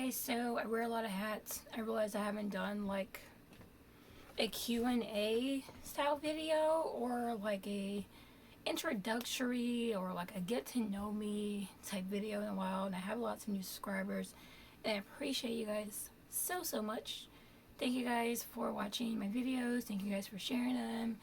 guys, so I wear a lot of hats. I realized I haven't done like a Q&A style video or like a introductory or like a get to know me type video in a while, and I have lots of new subscribers and I appreciate you guys so much. Thank you guys for watching my videos. Thank you guys for sharing them.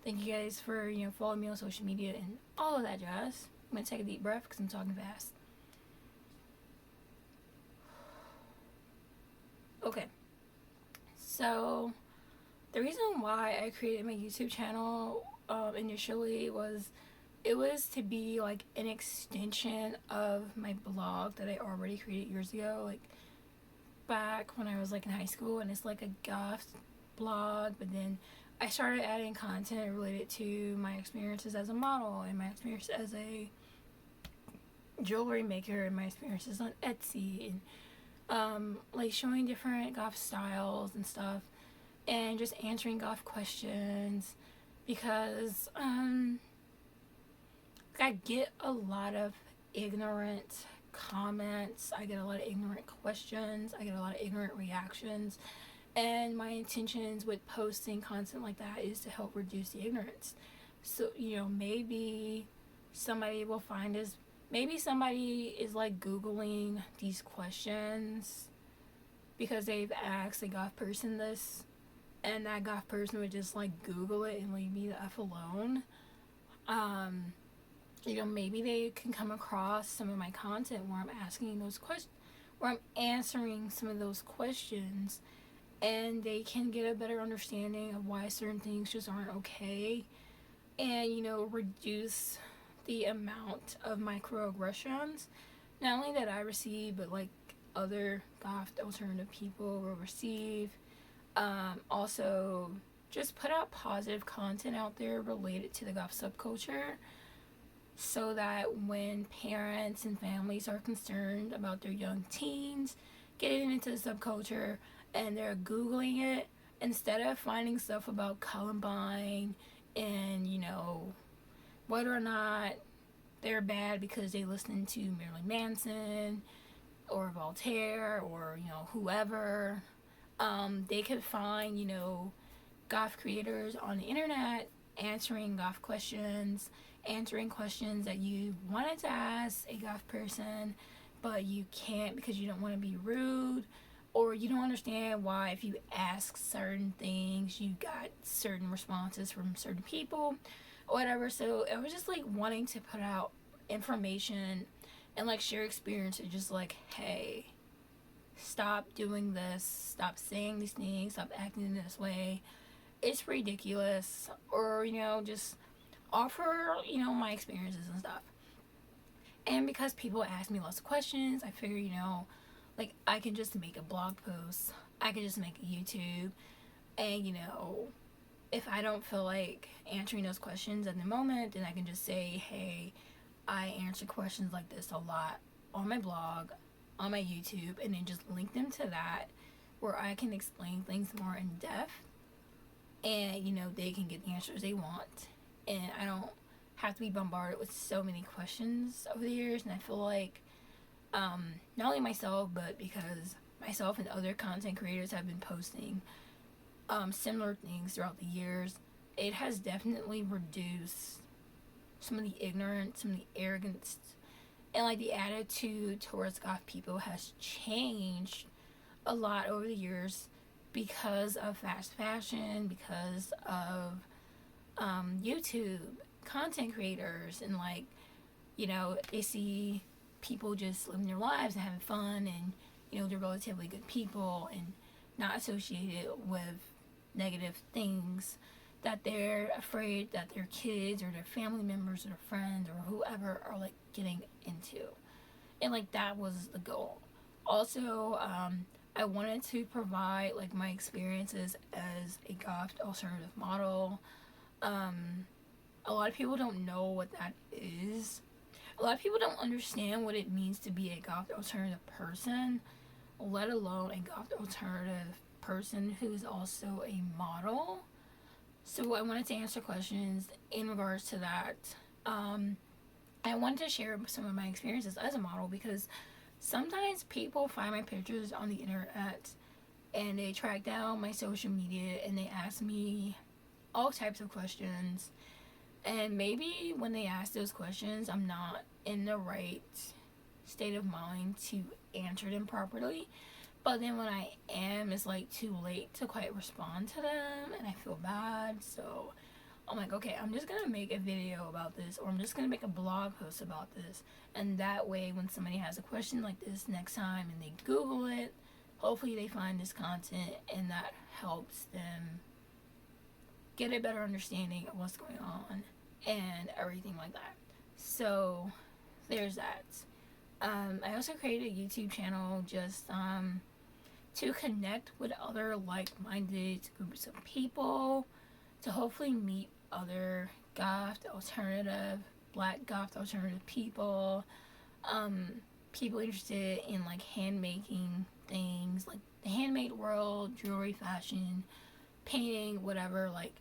Thank you guys for following me on social media and all of that jazz. I'm gonna take a deep breath because I'm talking fast. Okay, so the reason why I created my YouTube channel initially was it was to be like an extension of my blog that I already created years ago, like back when I was like in high school, and it's like a goth blog, but then I started adding content related to my experiences as a model and my experience as a jewelry maker and my experiences on Etsy, and like showing different goth styles and stuff, and just answering goth questions because I get a lot of ignorant comments, I get a lot of ignorant questions, I get a lot of ignorant reactions, and my intentions with posting content like that is to help reduce the ignorance. So maybe somebody will find this, maybe somebody is like Googling these questions because they've asked a goth person this, and that goth person would just like Google it and leave me the F alone. Maybe they can come across some of my content where I'm asking those questions, where I'm answering some of those questions, and they can get a better understanding of why certain things just aren't okay, and reduce the amount of microaggressions, not only that I receive, but like other goth alternative people will receive. Also, just put out positive content out there related to the goth subculture, so that when parents and families are concerned about their young teens getting into the subculture and they're Googling it, instead of finding stuff about Columbine and whether or not they're bad because they listen to Marilyn Manson or Voltaire or whoever, they could find goth creators on the internet answering goth questions, answering questions that you wanted to ask a goth person but you can't because you don't want to be rude, or you don't understand why if you ask certain things you got certain responses from certain people or whatever. So I was just like wanting to put out information and like share experiences, just like, hey, stop doing this, stop saying these things, stop acting in this way, it's ridiculous, or just offer my experiences and stuff. And because people ask me lots of questions, I figure like I can just make a blog post, I can just make a YouTube, and if I don't feel like answering those questions at the moment, then I can just say, hey, I answer questions like this a lot on my blog, on my YouTube, and then just link them to that where I can explain things more in depth, and they can get the answers they want, and I don't have to be bombarded with so many questions over the years. And I feel like not only myself, but because myself and other content creators have been posting similar things throughout the years, it has definitely reduced some of the ignorance, some of the arrogance, and like the attitude towards goth people has changed a lot over the years because of fast fashion, because of YouTube content creators, and like they see people just living their lives and having fun, and they're relatively good people and not associated with negative things that they're afraid that their kids or their family members or their friends or whoever are like getting into. And like that was the goal. Also, I wanted to provide like my experiences as a goth alternative model. A lot of people don't know what that is. A lot of people don't understand what it means to be a goth alternative person, let alone a goth alternative person who is also a model. So I wanted to answer questions in regards to that. I wanted to share some of my experiences as a model because sometimes people find my pictures on the internet and they track down my social media and they ask me all types of questions. And maybe when they ask those questions, I'm not in the right state of mind to answer them properly. But then when I am, it's like too late to quite respond to them, and I feel bad. So I'm like, okay, I'm just gonna make a video about this, or I'm just gonna make a blog post about this. And that way, when somebody has a question like this next time and they Google it, hopefully they find this content and that helps them get a better understanding of what's going on and everything like that. So there's that. I also created a YouTube channel just to connect with other like-minded groups of people, to hopefully meet other goth alternative, black goth alternative people, people interested in like hand making things, like the handmade world, jewelry, fashion, painting, whatever, like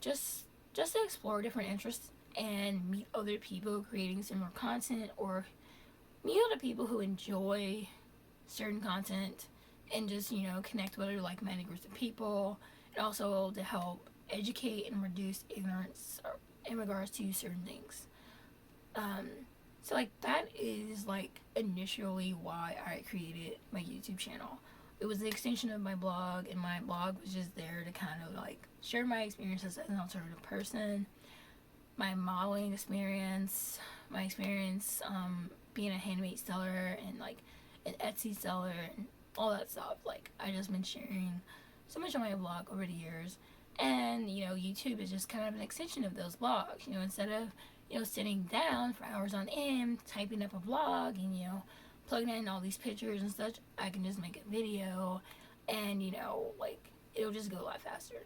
just to explore different interests and meet other people creating similar content, or meet other people who enjoy certain content, and just, you know, connect with other like-minded groups of people, and also to help educate and reduce ignorance in regards to certain things. So like that is like initially why I created my YouTube channel. It was the extension of my blog, and my blog was just there to kind of like share my experiences as an alternative person, my modeling experience, my experience being a handmade seller and like an Etsy seller and all that stuff. Like I just been sharing so much on my blog over the years, and you know, YouTube is just kind of an extension of those blogs. You know, instead of, you know, sitting down for hours on end typing up a blog and, you know, plugging in all these pictures and such, I can just make a video and, you know, like it'll just go a lot faster.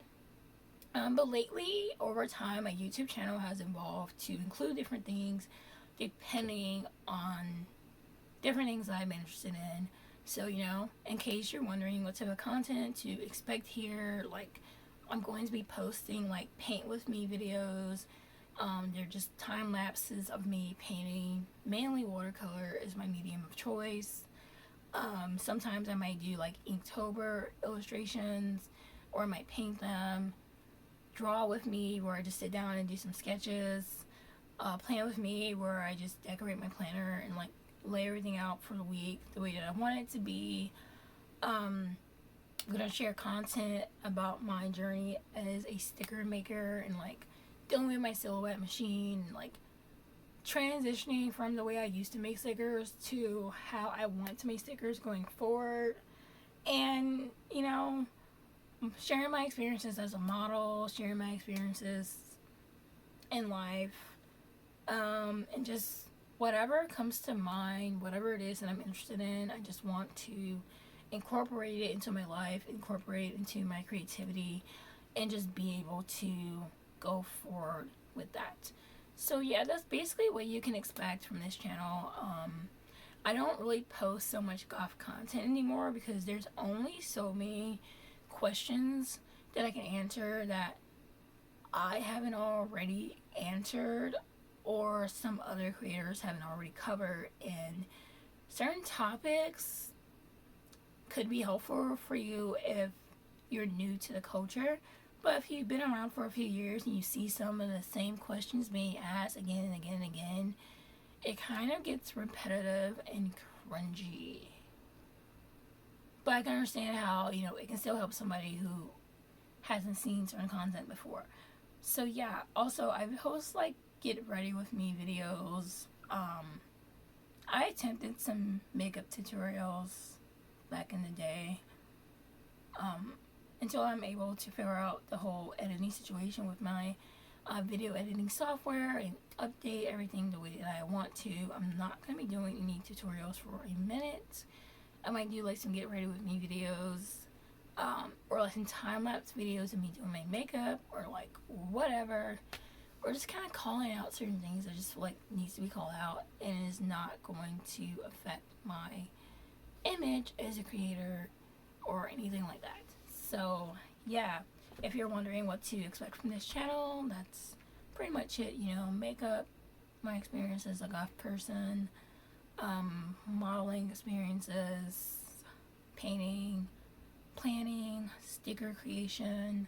But lately, over time, my YouTube channel has evolved to include different things depending on different things that I'm interested in. So, you know, in case you're wondering what type of content to expect here, like I'm going to be posting like paint with me videos. They're just time lapses of me painting. Mainly watercolor is my medium of choice. Sometimes I might do like Inktober illustrations, or I might paint them. Draw with me, where I just sit down and do some sketches. Plan with me, where I just decorate my planner and like lay everything out for the week the way that I want it to be. I'm gonna share content about my journey as a sticker maker, and like dealing with my silhouette machine, and like transitioning from the way I used to make stickers to how I want to make stickers going forward. And, you know, sharing my experiences as a model, sharing my experiences in life, and just whatever comes to mind, whatever it is that I'm interested in, I just want to incorporate it into my life, incorporate it into my creativity, and just be able to go forward with that. So yeah, that's basically what you can expect from this channel. I don't really post so much goth content anymore because there's only so many questions that I can answer that I haven't already answered, or some other creators haven't already covered. And certain topics could be helpful for you if you're new to the culture, but if you've been around for a few years and you see some of the same questions being asked again and again and again, it kind of gets repetitive and cringy. But I can understand how, you know, it can still help somebody who hasn't seen certain content before. So yeah, also I post like get ready with me videos. I attempted some makeup tutorials back in the day, until I'm able to figure out the whole editing situation with my video editing software and update everything the way that I want to. I'm not going to be doing any tutorials for a minute. I might do like some get ready with me videos, or like some time-lapse videos of me doing my makeup, or like whatever, or just kind of calling out certain things that just feel like needs to be called out and is not going to affect my image as a creator or anything like that. So yeah, if you're wondering what to expect from this channel, that's pretty much it. You know, makeup, my experience as a goth person, modeling experiences, painting, planning, sticker creation.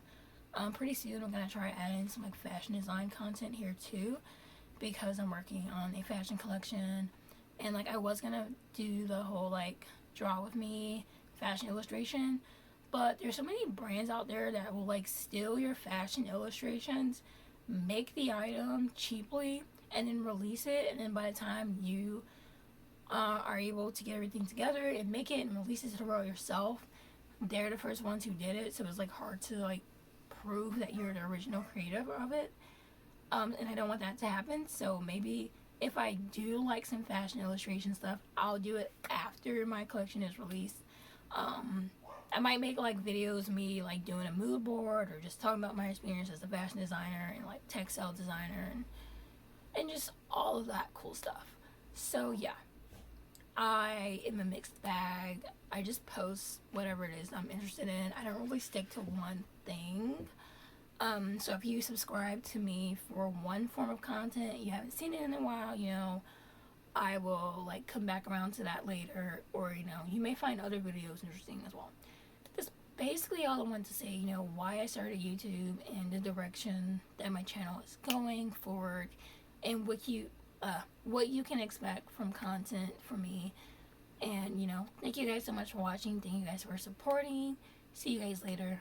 Pretty soon I'm gonna try adding some like fashion design content here too, because I'm working on a fashion collection, and like I was gonna do the whole like draw with me fashion illustration, but there's so many brands out there that will like steal your fashion illustrations, make the item cheaply, and then release it, and then by the time you are able to get everything together and make it and release it to the world yourself, they're the first ones who did it, so it's like hard to like prove that you're the original creator of it. And I don't want that to happen, so maybe if I do like some fashion illustration stuff, I'll do it after my collection is released. I might make like videos of me like doing a mood board or just talking about my experience as a fashion designer and like textile designer and just all of that cool stuff. So yeah, I am a mixed bag. I just post whatever it is I'm interested in. I don't really stick to one thing. So if you subscribe to me for one form of content, you haven't seen it in a while, you know, I will like come back around to that later, or you know, you may find other videos interesting as well. That's basically all I wanted to say, you know, why I started YouTube and the direction that my channel is going forward, and what you can expect from content from me. And you know, thank you guys so much for watching. Thank you guys for supporting. See you guys later.